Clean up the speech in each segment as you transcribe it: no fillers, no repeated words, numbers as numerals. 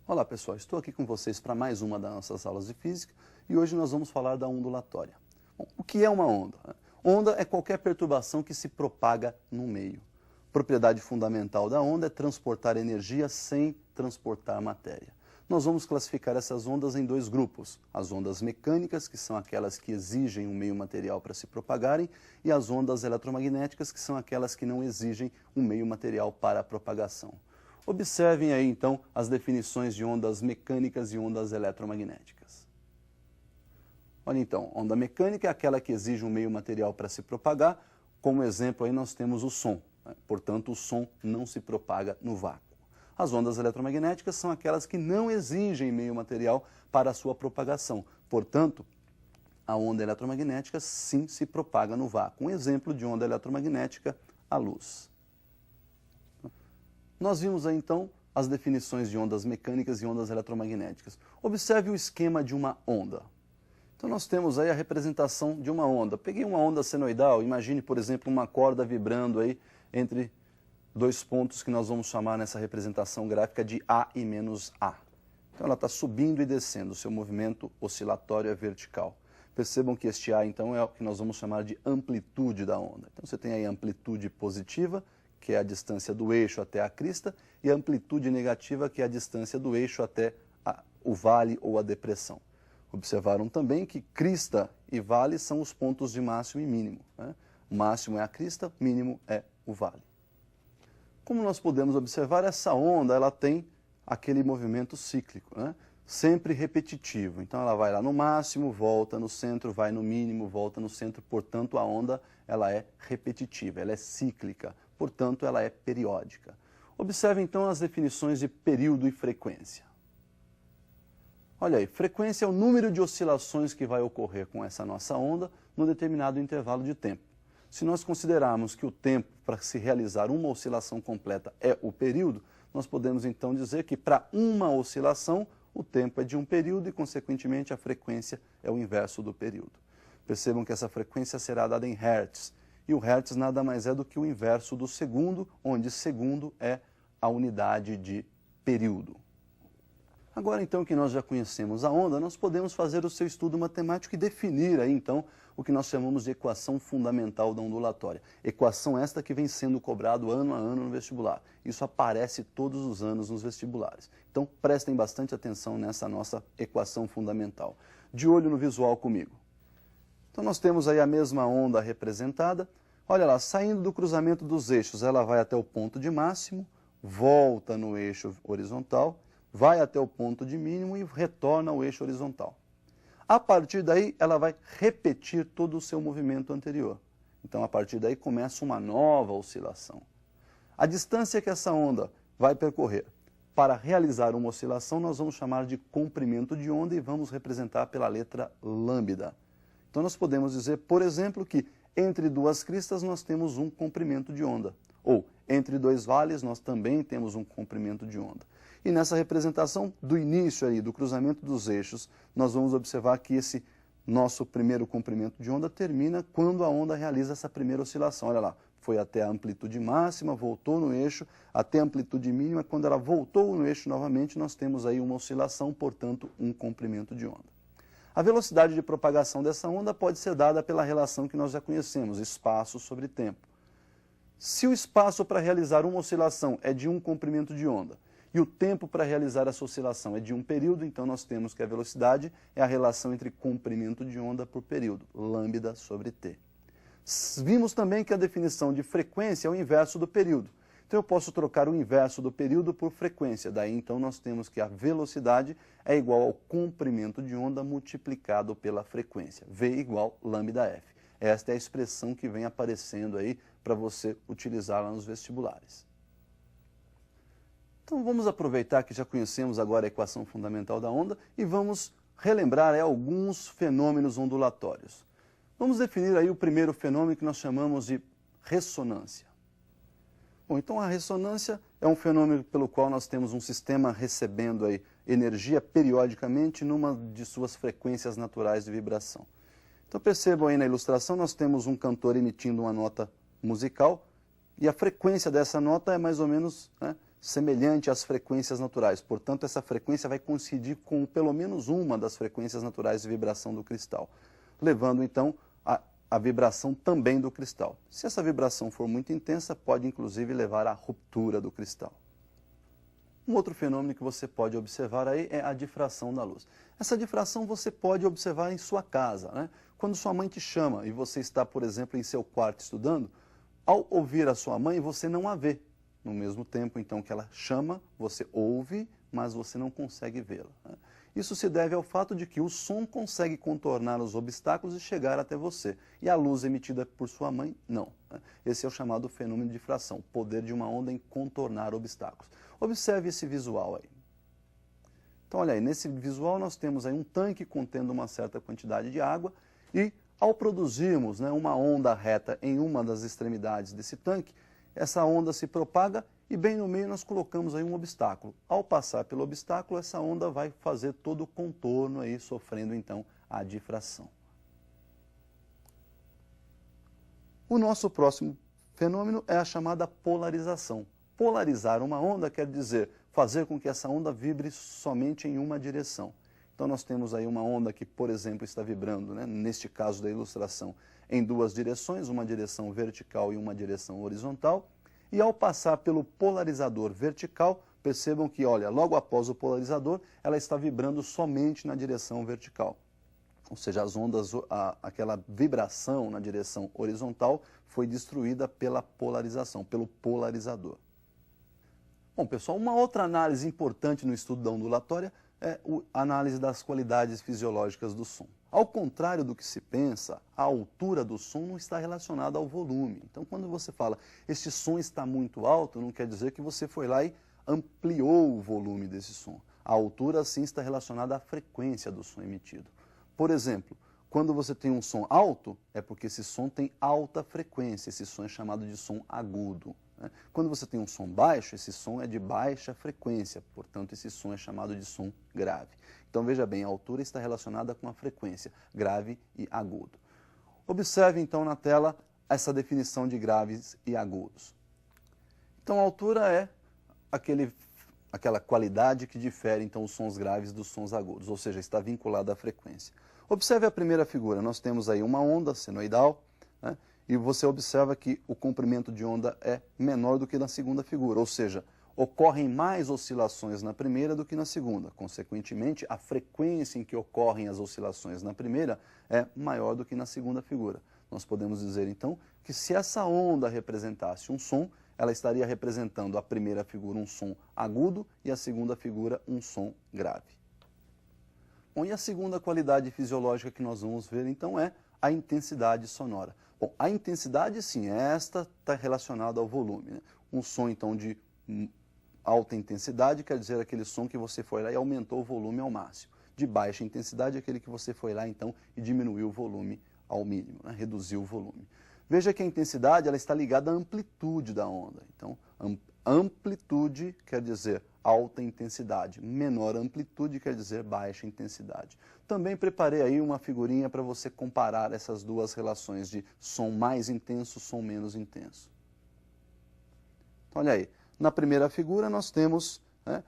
Olá pessoal, estou aqui com vocês para mais uma das nossas aulas de física e hoje nós vamos falar da ondulatória. Bom, o que é uma onda? Onda é qualquer perturbação que se propaga no meio. Propriedade fundamental da onda é transportar energia sem transportar matéria. Nós vamos classificar essas ondas em dois grupos, as ondas mecânicas, que são aquelas que exigem um meio material para se propagarem, e as ondas eletromagnéticas, que são aquelas que não exigem um meio material para a propagação. Observem aí, então, as definições de ondas mecânicas e ondas eletromagnéticas. Olha então, onda mecânica é aquela que exige um meio material para se propagar. Como exemplo aí nós temos o som, né? Portanto o som não se propaga no vácuo. As ondas eletromagnéticas são aquelas que não exigem meio material para a sua propagação. Portanto, a onda eletromagnética sim se propaga no vácuo. Um exemplo de onda eletromagnética, a luz. Nós vimos aí, então, as definições de ondas mecânicas e ondas eletromagnéticas. Observe o esquema de uma onda. Então, nós temos aí a representação de uma onda. Peguei uma onda senoidal, imagine, por exemplo, uma corda vibrando aí entre dois pontos que nós vamos chamar nessa representação gráfica de A e menos A. Então, ela está subindo e descendo, o seu movimento oscilatório é vertical. Percebam que este A, então, é o que nós vamos chamar de amplitude da onda. Então, você tem aí a amplitude positiva, que é a distância do eixo até a crista, e a amplitude negativa, que é a distância do eixo até o vale ou a depressão. Observaram também que crista e vale são os pontos de máximo e mínimo, né? O máximo é a crista, mínimo é o vale. Como nós podemos observar, essa onda ela tem aquele movimento cíclico, né? Sempre repetitivo. Então ela vai lá no máximo, volta no centro, vai no mínimo, volta no centro. Portanto, a onda ela é repetitiva, ela é cíclica. Portanto, ela é periódica. Observe, então, as definições de período e frequência. Olha aí, frequência é o número de oscilações que vai ocorrer com essa nossa onda num determinado intervalo de tempo. Se nós considerarmos que o tempo para se realizar uma oscilação completa é o período, nós podemos, então, dizer que para uma oscilação, o tempo é de um período e, consequentemente, a frequência é o inverso do período. Percebam que essa frequência será dada em hertz. E o hertz nada mais é do que o inverso do segundo, onde segundo é a unidade de período. Agora, então, que nós já conhecemos a onda, nós podemos fazer o seu estudo matemático e definir aí, então, o que nós chamamos de equação fundamental da ondulatória. Equação esta que vem sendo cobrado ano a ano no vestibular. Isso aparece todos os anos nos vestibulares. Então, prestem bastante atenção nessa nossa equação fundamental. De olho no visual comigo. Então, nós temos aí a mesma onda representada. Olha lá, saindo do cruzamento dos eixos, ela vai até o ponto de máximo, volta no eixo horizontal, vai até o ponto de mínimo e retorna ao eixo horizontal. A partir daí, ela vai repetir todo o seu movimento anterior. Então, a partir daí, começa uma nova oscilação. A distância que essa onda vai percorrer para realizar uma oscilação, nós vamos chamar de comprimento de onda e vamos representar pela letra lambda. Então, nós podemos dizer, por exemplo, que entre duas cristas nós temos um comprimento de onda. Ou, entre dois vales, nós também temos um comprimento de onda. E nessa representação do início aí, do cruzamento dos eixos, nós vamos observar que esse nosso primeiro comprimento de onda termina quando a onda realiza essa primeira oscilação. Olha lá, foi até a amplitude máxima, voltou no eixo, até a amplitude mínima. Quando ela voltou no eixo novamente, nós temos aí uma oscilação, portanto, um comprimento de onda. A velocidade de propagação dessa onda pode ser dada pela relação que nós já conhecemos, espaço sobre tempo. Se o espaço para realizar uma oscilação é de um comprimento de onda e o tempo para realizar essa oscilação é de um período, então nós temos que a velocidade é a relação entre comprimento de onda por período, lambda sobre t. Vimos também que a definição de frequência é o inverso do período. Então eu posso trocar o inverso do período por frequência. Daí então nós temos que a velocidade é igual ao comprimento de onda multiplicado pela frequência. V igual lambda f. Esta é a expressão que vem aparecendo aí para você utilizar lá nos vestibulares. Então vamos aproveitar que já conhecemos agora a equação fundamental da onda e vamos relembrar alguns fenômenos ondulatórios. Vamos definir aí o primeiro fenômeno que nós chamamos de ressonância. Bom, então a ressonância é um fenômeno pelo qual nós temos um sistema recebendo aí energia periodicamente numa de suas frequências naturais de vibração. Então percebam aí na ilustração, nós temos um cantor emitindo uma nota musical e a frequência dessa nota é mais ou menos semelhante às frequências naturais. Portanto, essa frequência vai coincidir com pelo menos uma das frequências naturais de vibração do cristal, levando então a vibração também do cristal. Se essa vibração for muito intensa, pode inclusive levar à ruptura do cristal. Um outro fenômeno que você pode observar aí é a difração da luz. Essa difração você pode observar em sua casa, né? Quando sua mãe te chama e você está, por exemplo, em seu quarto estudando, ao ouvir a sua mãe, você não a vê. No mesmo tempo, então, que ela chama, você ouve, mas você não consegue vê-la, né? Isso se deve ao fato de que o som consegue contornar os obstáculos e chegar até você, e a luz emitida por sua mãe, não, né? Esse é o chamado fenômeno de difração, o poder de uma onda em contornar obstáculos. Observe esse visual aí. Então, olha aí, nesse visual nós temos aí um tanque contendo uma certa quantidade de água e, ao produzirmos, né, uma onda reta em uma das extremidades desse tanque, essa onda se propaga e bem no meio nós colocamos aí um obstáculo. Ao passar pelo obstáculo, essa onda vai fazer todo o contorno aí, sofrendo então a difração. O nosso próximo fenômeno é a chamada polarização. Polarizar uma onda quer dizer fazer com que essa onda vibre somente em uma direção. Então nós temos aí uma onda que, por exemplo, está vibrando, né, neste caso da ilustração, em duas direções, uma direção vertical e uma direção horizontal. E ao passar pelo polarizador vertical, percebam que, olha, logo após o polarizador, ela está vibrando somente na direção vertical. Ou seja, as ondas, aquela vibração na direção horizontal foi destruída pela polarização, pelo polarizador. Bom, pessoal, uma outra análise importante no estudo da ondulatória é a análise das qualidades fisiológicas do som. Ao contrário do que se pensa, a altura do som não está relacionada ao volume. Então, quando você fala, este som está muito alto, não quer dizer que você foi lá e ampliou o volume desse som. A altura, sim, está relacionada à frequência do som emitido. Por exemplo, quando você tem um som alto, é porque esse som tem alta frequência, esse som é chamado de som agudo, né? Quando você tem um som baixo, esse som é de baixa frequência, portanto esse som é chamado de som grave. Então veja bem, a altura está relacionada com a frequência, grave e agudo. Observe então na tela essa definição de graves e agudos. Então a altura é aquela qualidade que difere então os sons graves dos sons agudos, ou seja, está vinculada à frequência. Observe a primeira figura, nós temos aí uma onda senoidal, né? E você observa que o comprimento de onda é menor do que na segunda figura, ou seja, ocorrem mais oscilações na primeira do que na segunda. Consequentemente, a frequência em que ocorrem as oscilações na primeira é maior do que na segunda figura. Nós podemos dizer, então, que se essa onda representasse um som, ela estaria representando a primeira figura um som agudo e a segunda figura um som grave. Bom, e a segunda qualidade fisiológica que nós vamos ver, então, é a intensidade sonora. Bom, a intensidade, sim, esta está relacionada ao volume, né? Um som, então, de alta intensidade quer dizer aquele som que você foi lá e aumentou o volume ao máximo. De baixa intensidade, aquele que você foi lá, então, e diminuiu o volume ao mínimo, né? Reduziu o volume. Veja que a intensidade ela está ligada à amplitude da onda. Então, amplitude quer dizer alta intensidade, menor amplitude quer dizer baixa intensidade. Também preparei aí uma figurinha para você comparar essas duas relações de som mais intenso, som menos intenso. Então, olha aí, na primeira figura nós temos, né,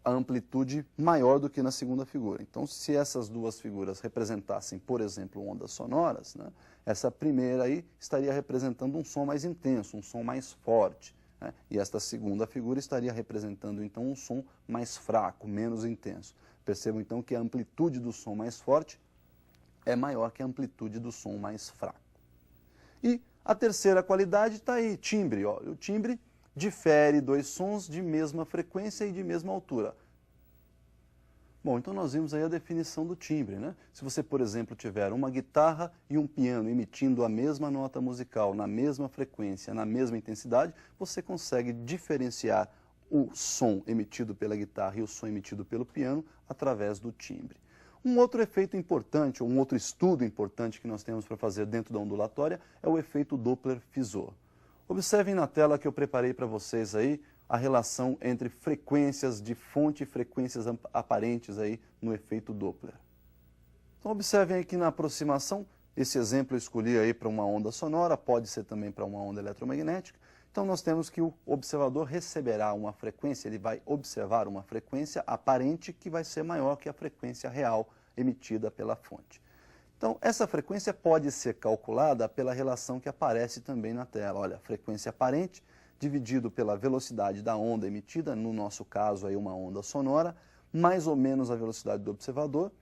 a amplitude maior do que na segunda figura. Então, se essas duas figuras representassem, por exemplo, ondas sonoras, né, essa primeira aí estaria representando um som mais intenso, um som mais forte, né, e esta segunda figura estaria representando, então, um som mais fraco, menos intenso. Percebam, então, que a amplitude do som mais forte é maior que a amplitude do som mais fraco. E a terceira qualidade está aí, timbre. Ó. O timbre difere dois sons de mesma frequência e de mesma altura. Bom, então nós vimos aí a definição do timbre, né? Se você, por exemplo, tiver uma guitarra e um piano emitindo a mesma nota musical, na mesma frequência, na mesma intensidade, você consegue diferenciar o som emitido pela guitarra e o som emitido pelo piano através do timbre. Um outro efeito importante, ou um outro estudo importante que nós temos para fazer dentro da ondulatória é o efeito Doppler-Fizeau. Observem na tela que eu preparei para vocês aí a relação entre frequências de fonte e frequências aparentes aí no efeito Doppler. Então observem aqui na aproximação, esse exemplo eu escolhi aí para uma onda sonora, pode ser também para uma onda eletromagnética. Então nós temos que o observador receberá uma frequência, ele vai observar uma frequência aparente que vai ser maior que a frequência real emitida pela fonte. Então essa frequência pode ser calculada pela relação que aparece também na tela. Olha, frequência aparente dividido pela velocidade da onda emitida, no nosso caso aí uma onda sonora, mais ou menos a velocidade do observador,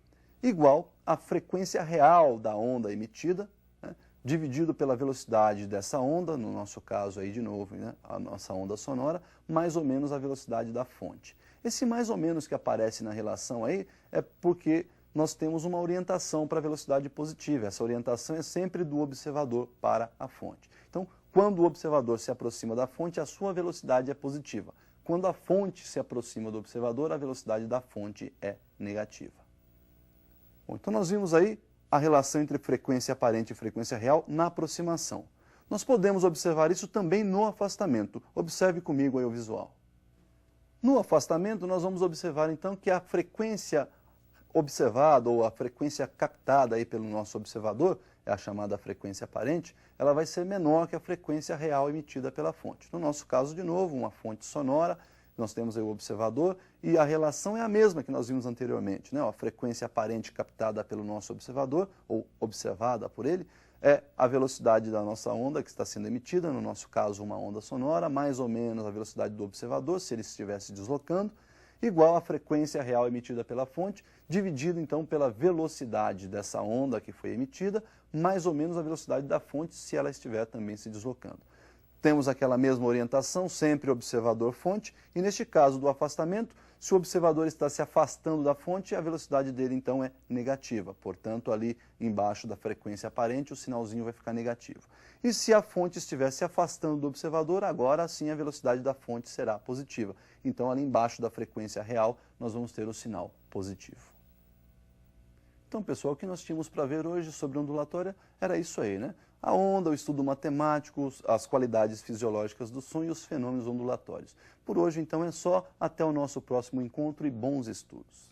igual à frequência real da onda emitida, né, dividido pela velocidade dessa onda, no nosso caso aí de novo, né, a nossa onda sonora, mais ou menos a velocidade da fonte. Esse mais ou menos que aparece na relação aí é porque nós temos uma orientação para a velocidade positiva. Essa orientação é sempre do observador para a fonte. Então, quando o observador se aproxima da fonte, a sua velocidade é positiva. Quando a fonte se aproxima do observador, a velocidade da fonte é negativa. Bom, então nós vimos aí a relação entre frequência aparente e frequência real na aproximação. Nós podemos observar isso também no afastamento. Observe comigo aí o visual. No afastamento, nós vamos observar então que a frequência observada ou a frequência captada aí pelo nosso observador, é a chamada frequência aparente, ela vai ser menor que a frequência real emitida pela fonte. No nosso caso, de novo, uma fonte sonora, nós temos aí o observador e a relação é a mesma que nós vimos anteriormente, né? A frequência aparente captada pelo nosso observador, ou observada por ele, é a velocidade da nossa onda que está sendo emitida, no nosso caso uma onda sonora, mais ou menos a velocidade do observador, se ele estivesse deslocando, igual à frequência real emitida pela fonte, dividido então pela velocidade dessa onda que foi emitida, mais ou menos a velocidade da fonte se ela estiver também se deslocando. Temos aquela mesma orientação, sempre observador-fonte, e neste caso do afastamento, se o observador está se afastando da fonte, a velocidade dele então é negativa. Portanto, ali embaixo da frequência aparente, o sinalzinho vai ficar negativo. E se a fonte estiver se afastando do observador, agora sim a velocidade da fonte será positiva. Então, ali embaixo da frequência real, nós vamos ter o sinal positivo. Então, pessoal, o que nós tínhamos para ver hoje sobre ondulatória era isso aí, né? A onda, o estudo matemático, as qualidades fisiológicas do som e os fenômenos ondulatórios. Por hoje, então, é só. Até o nosso próximo encontro e bons estudos.